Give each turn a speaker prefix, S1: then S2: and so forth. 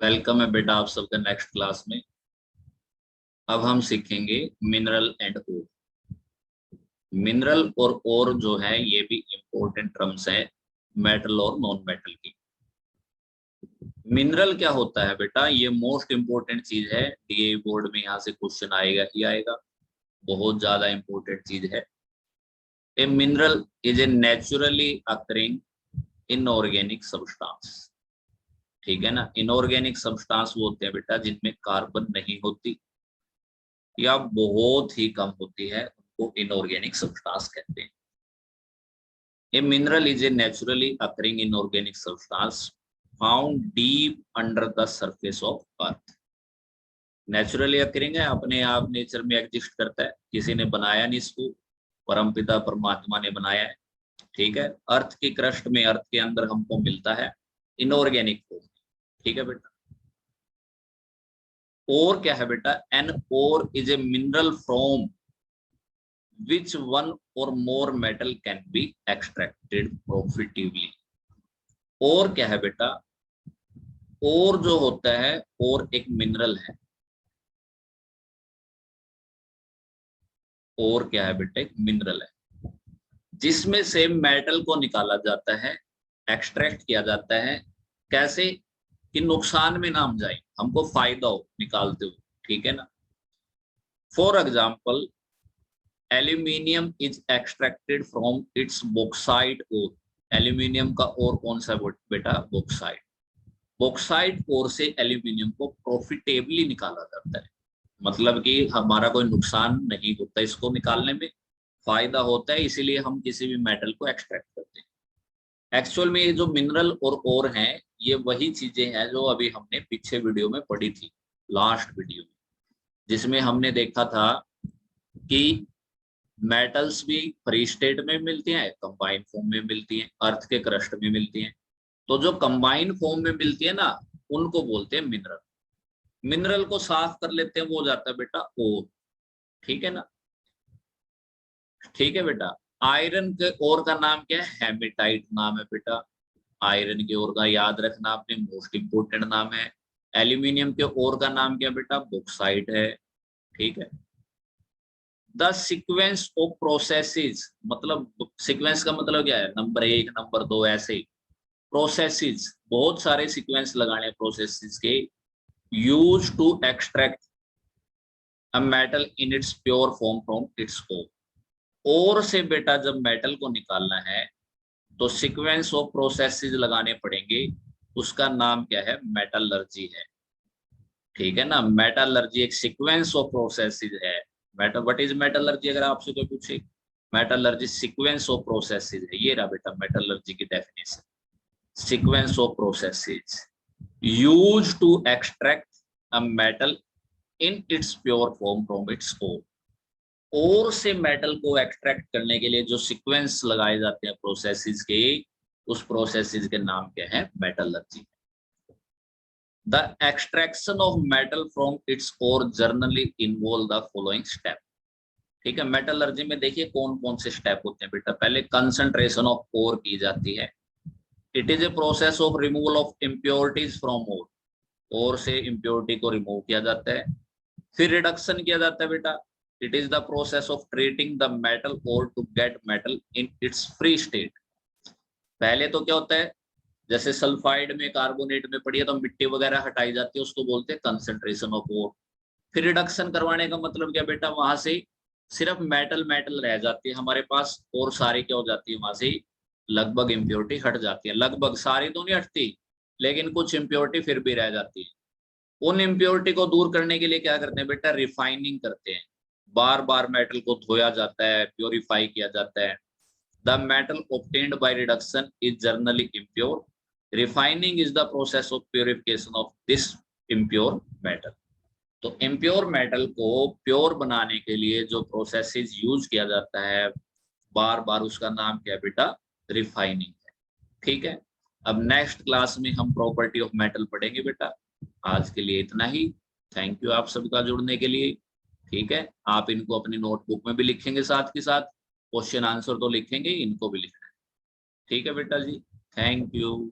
S1: Welcome है बेटा आप सबका नेक्स्ट क्लास में। अब हम सीखेंगे मिनरल एंड ओर। मिनरल और ओर जो है ये भी इंपॉर्टेंट टर्म्स है मेटल और नॉन मेटल की। मिनरल क्या होता है बेटा, ये मोस्ट इंपॉर्टेंट चीज है। डीए बोर्ड में यहाँ से क्वेश्चन आएगा ही आएगा, बहुत ज्यादा इंपॉर्टेंट चीज है। A mineral is a naturally occurring inorganic substance. ठीक है ना, इनऑर्गेनिक सब्सटेंस वो होते हैं बेटा जिनमें कार्बन नहीं होती या बहुत ही कम होती है, उनको इनऑर्गेनिक सब्सटेंस कहते हैं। A mineral is a naturally occurring inorganic substance found deep under the surface of earth. Naturally occurring है, अपने आप नेचर में एग्जिस्ट करता है, किसी ने बनाया नहीं इसको, परमपिता परमात्मा ने बनाया है। ठीक है, अर्थ की क्रस्ट में, अर्थ के अंदर हमको मिलता है इनऑर्गेनिक फॉर्म। ठीक है बेटा। और क्या है बेटा, an ore is a mineral from which one or more metal can be extracted profitably। और क्या है बेटा, और जो होता है, और एक मिनरल है। और क्या है बेटा, एक मिनरल है जिसमें से मेटल को निकाला जाता है, एक्सट्रैक्ट किया जाता है। कैसे कि नुकसान में ना हम जाए, हमको फायदा हो निकालते हुए। ठीक है ना। For example aluminium is extracted from its bauxite ore. Aluminium का और कौन सा बेटा, बॉक्साइट। बॉक्साइट ओर से एल्यूमिनियम को प्रॉफिटेबली निकाला जाता है, मतलब कि हमारा कोई नुकसान नहीं होता, इसको निकालने में फायदा होता है, इसीलिए हम किसी भी मेटल को एक्सट्रैक्ट करते हैं। एक्चुअल में ये जो मिनरल और ओर हैं, ये वही चीजें हैं जो अभी हमने पीछे वीडियो में पढ़ी थी, लास्ट वीडियो में, जिसमें हमने देखा था कि मेटल्स भी फ्री स्टेट में मिलती हैं, कंबाइंड फॉर्म में मिलती हैं, अर्थ के क्रस्ट में मिलती हैं। तो जो कंबाइंड फॉर्म में मिलती है ना, उनको बोलते हैं मिनरल। मिनरल को साफ कर लेते हैं, वो हो जाता है बेटा ओर। ठीक है ना। ठीक है बेटा। आयरन के ओर का नाम क्या है, हेमेटाइट नाम है बेटा। आयरन के ओर का याद रखना आपने, मोस्ट इंपोर्टेंट नाम है। एल्यूमिनियम के ओर का नाम क्या बेटा, बॉक्साइट है। ठीक है। द सीक्वेंस ऑफ प्रोसेसेस, मतलब सीक्वेंस का मतलब क्या है, नंबर एक नंबर दो ऐसे। प्रोसेसेस, बहुत सारे सीक्वेंस लगाने प्रोसेसेस के। Use to extract a metal in its pure form from its core. और से बेटा जब मेटल को निकालना है तो सीक्वेंस ऑफ प्रोसेसेस लगाने पड़ेंगे, उसका नाम क्या है, मेटलर्जी है। ठीक है ना। मेटलर्जी एक सीक्वेंस ऑफ प्रोसेसेस है। मेटल, व्हाट इज मेटलर्जी, अगर आपसे कोई पूछे, मेटलर्जी सीक्वेंस ऑफ प्रोसेसेस है। ये रहा बेटा मेटलर्जी की definition, sequence of processes used to extract a metal in its pure form from its core. और से मेटल को एक्सट्रैक्ट करने के लिए जो सीक्वेंस लगाए जाते हैं प्रोसेसेस के, उस प्रोसेसेस के नाम क्या है, metallurgy. The extraction of metal from its ore generally involve the following step. ठीक है। मेटलर्जी में देखिए कौन कौन से स्टेप होते हैं बेटा। पहले कंसंट्रेशन ऑफ ओर की जाती है। It is a process of removal of impurities from ore. Ore से इम्प्योरिटी को रिमूव किया जाता है। फिर रिडक्शन किया जाता है बेटा। It is the process of treating the metal ore to get metal in its free state. पहले तो क्या होता है, जैसे सल्फाइड में, कार्बोनेट में पड़ी है तो मिट्टी वगैरह हटाई जाती है, उसको बोलते हैं कंसंट्रेशन ऑफ ओर। फिर रिडक्शन करवाने का मतलब क्या बेटा, वहां से सिर्फ मेटल मेटल रह जाती है हमारे पास, और सारी क्या हो जाती है, वहां से लगभग इम्प्योरिटी हट जाती है। लगभग सारी तो नहीं हटती, लेकिन कुछ इम्प्योरिटी फिर भी रह जाती है। उन इम्प्योरिटी को दूर करने के लिए क्या करते हैं बेटा, रिफाइनिंग करते हैं। बार बार मेटल को धोया जाता है, प्योरीफाई किया जाता है। The metal obtained by reduction is generally impure. Refining is the process of purification of this impure metal. तो इम्प्योर मेटल को प्योर बनाने के लिए जो प्रोसेसेस यूज किया जाता है बार बार, उसका नाम क्या है बेटा, रिफाइनिंग है। ठीक है। अब नेक्स्ट क्लास में हम प्रॉपर्टी ऑफ मेटल पढ़ेंगे बेटा। आज के लिए इतना ही। थैंक यू आप सबका जुड़ने के लिए। ठीक है, आप इनको अपनी नोटबुक में भी लिखेंगे, साथ के साथ क्वेश्चन आंसर तो लिखेंगे, इनको भी लिखना है। ठीक है बेटा जी, थैंक यू।